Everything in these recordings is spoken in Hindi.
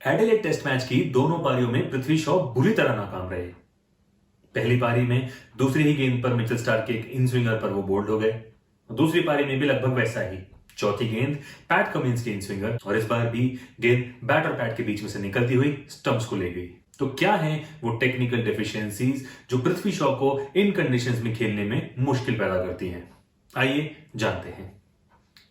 एडिलेड टेस्ट मैच की दोनों पारियों में पृथ्वी शॉ बुरी तरह नाकाम रहे। पहली पारी में दूसरी ही गेंद पर मिचेल स्टार्क के एक इन स्विंगर पर वो बोल्ड हो गए। दूसरी पारी में भी लगभग वैसा ही। चौथी गेंद पैट कमिंस के इन स्विंगर और इस बार भी गेंद बैट और पैट के बीच में से निकलती हुई स्टंप्स को ले गई। तो क्या है वो टेक्निकल डेफिशिएंसीज जो पृथ्वी शॉ को इन कंडीशंस में खेलने में मुश्किल पैदा करती हैं? आइए जानते हैं।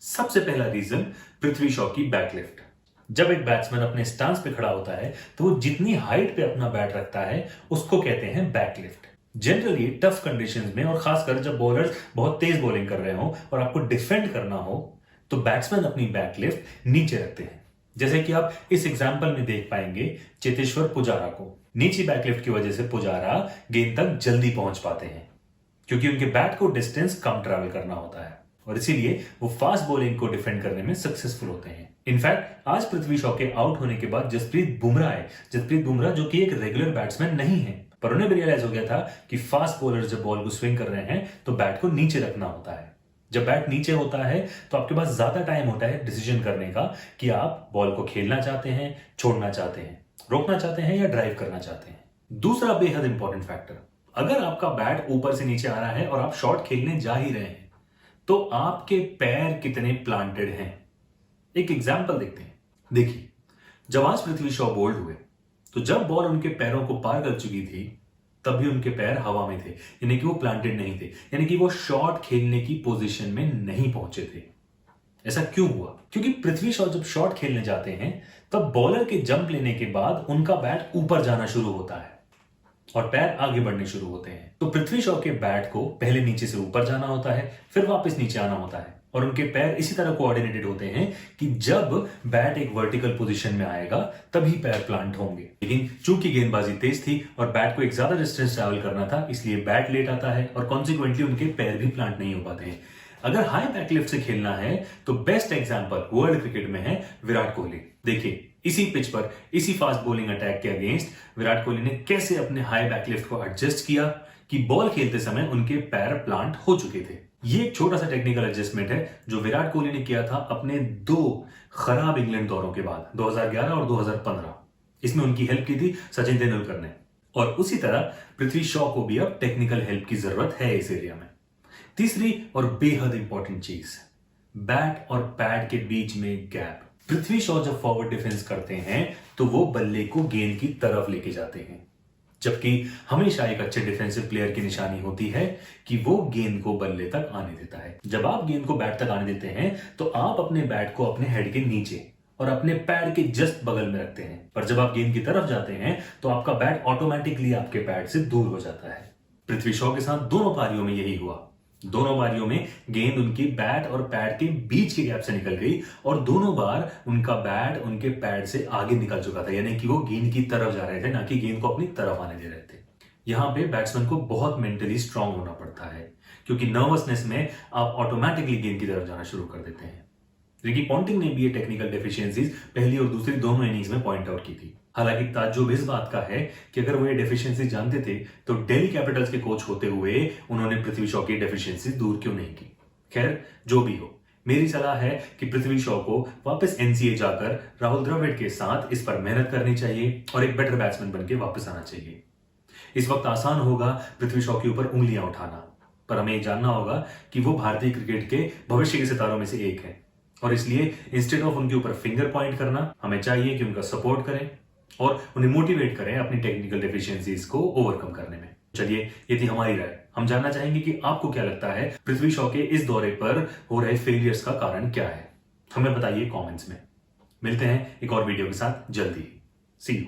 सबसे पहला रीजन पृथ्वी शॉ की बैकलिफ्ट। जब एक बैट्समैन अपने स्टांस पे खड़ा होता है तो वो जितनी हाइट पे अपना बैट रखता है उसको कहते हैं बैकलिफ्ट। जनरली टफ कंडीशंस में और खासकर जब बॉलर्स बहुत तेज बॉलिंग कर रहे हो और आपको डिफेंड करना हो तो बैट्समैन अपनी बैकलिफ्ट नीचे रखते हैं। जैसे कि आप इस एग्जांपल में देख पाएंगे चेतेश्वर पुजारा को। नीचे बैकलिफ्ट की वजह से पुजारा गेंद तक जल्दी पहुंच पाते हैं क्योंकि उनके बैट को डिस्टेंस कम ट्रैवल करना होता है और इसीलिए वो फास्ट बॉलिंग को डिफेंड करने में सक्सेसफुल होते हैं। इनफैक्ट आज पृथ्वी शॉ के आउट होने के बाद जसप्रीत बुमराह जो कि एक रेगुलर बैट्समैन नहीं है, पर उन्हें भी रियलाइज हो गया था कि फास्ट बॉलर जब बॉल को स्विंग कर रहे हैं तो बैट को नीचे रखना होता है। जब बैट नीचे होता है तो आपके पास ज्यादा टाइम होता है डिसीजन करने का कि आप बॉल को खेलना चाहते हैं, छोड़ना चाहते हैं, रोकना चाहते हैं या ड्राइव करना चाहते हैं। दूसरा बेहद इंपॉर्टेंट फैक्टर, अगर आपका बैट ऊपर से नीचे आ रहा है और आप शॉट खेलने जा ही रहे हैं तो आपके पैर कितने प्लांटेड हैं। एक एग्जाम्पल देखते हैं। देखिए, जब आज पृथ्वी शॉ बोल्ड हुए तो जब बॉल उनके पैरों को पार कर चुकी थी तब भी उनके पैर हवा में थे, यानी कि वो प्लांटेड नहीं थे, यानी कि वो शॉट खेलने की पोजीशन में नहीं पहुंचे थे। ऐसा क्यों हुआ? क्योंकि पृथ्वी शॉ जब शॉट खेलने जाते हैं तब बॉलर के जंप लेने के बाद उनका बैट ऊपर जाना शुरू होता है और पैर आगे बढ़ने शुरू होते हैं। तो पृथ्वी शॉ के बैट को पहले नीचे से ऊपर जाना होता है, फिर वापस नीचे आना होता है और उनके पैर इसी तरह कोऑर्डिनेटेड होते हैं कि जब बैट एक वर्टिकल पोजीशन में आएगा तभी पैर प्लांट होंगे। लेकिन चूंकि गेंदबाजी तेज थी और बैट को एक ज्यादा डिस्टेंस ट्रैवल करना था, इसलिए बैट लेट आता है और कॉन्सिक्वेंटली उनके पैर भी प्लांट नहीं हो पाते हैं। अगर हाई बैकलिफ्ट से खेलना है तो बेस्ट एग्जांपल वर्ल्ड क्रिकेट में है विराट कोहली। देखिए, इसी पिच पर इसी फास्ट बॉलिंग अटैक के अगेंस्ट विराट कोहली ने कैसे अपने हाई बैकलिफ्ट को एडजस्ट किया कि बॉल खेलते समय उनके पैर प्लांट हो चुके थे। ये एक छोटा सा टेक्निकल एडजस्टमेंट है जो विराट कोहली ने किया था अपने 2 खराब इंग्लैंड दौरों के बाद, 2011 और 2015। इसमें उनकी हेल्प की थी सचिन तेंदुलकर ने। और उसी तरह पृथ्वी शॉ को भी अब टेक्निकल हेल्प की जरूरत है इस एरिया में। तीसरी और बेहद इंपॉर्टेंट चीज, बैट और पैड के बीच में गैप। पृथ्वी शॉ जब फॉरवर्ड डिफेंस करते हैं तो वो बल्ले को गेंद की तरफ लेके जाते हैं, जबकि हमेशा एक अच्छे डिफेंसिव प्लेयर की निशानी होती है कि वो गेंद को बल्ले तक आने देता है। जब आप गेंद को बैट तक आने देते हैं तो आप अपने बैट को अपने हेड के नीचे और अपने पैड के जस्ट बगल में रखते हैं, पर जब आप गेंद की तरफ जाते हैं तो आपका बैट ऑटोमेटिकली आपके पैड से दूर हो जाता है। पृथ्वी शॉ के साथ दोनों पारियों में यही हुआ। दोनों बारियों में गेंद उनकी बैट और पैड के बीच के गैप से निकल गई और दोनों बार उनका बैट उनके पैड से आगे निकल चुका था, यानी कि वो गेंद की तरफ जा रहे थे, ना कि गेंद को अपनी तरफ आने दे रहे थे। यहां पे बैट्समैन को बहुत मेंटली स्ट्रांग होना पड़ता है क्योंकि नर्वसनेस में आप ऑटोमेटिकली गेंद की तरफ जाना शुरू कर देते हैं। रिकी पॉन्टिंग ने भी ये टेक्निकल डेफिशिएंसीज पहली और दूसरी दोनों इनिंग्स में पॉइंट आउट की थी। हालांकि ताज्जुब इस बात का है कि अगर वो ये डेफिशिएंसी जानते थे तो दिल्ली कैपिटल्स के कोच होते हुए उन्होंने पृथ्वी शॉ की डेफिशिएंसी दूर क्यों नहीं की। खैर, जो भी हो, मेरी सलाह है कि पृथ्वी शॉ को वापस एनसीए जाकर राहुल द्रविड़ के साथ इस पर मेहनत करनी चाहिए और एक बेटर बैट्समैन बनकर वापस आना चाहिए। इस वक्त आसान होगा पृथ्वी शॉ के ऊपर उंगलियां उठाना, पर हमें जानना होगा कि वो भारतीय क्रिकेट के भविष्य के सितारों में से एक है और इसलिए इंस्टेड ऑफ उनके ऊपर फिंगर पॉइंट करना, हमें चाहिए कि उनका सपोर्ट करें और उन्हें मोटिवेट करें अपनी टेक्निकल डेफिशिएंसीज को ओवरकम करने में। चलिए, ये थी हमारी राय। हम जानना चाहेंगे कि आपको क्या लगता है पृथ्वी शॉ के इस दौरे पर हो रहे फेलियर्स का कारण क्या है। हमें बताइए कमेंट्स में। मिलते हैं एक और वीडियो के साथ जल्दी। सी यू।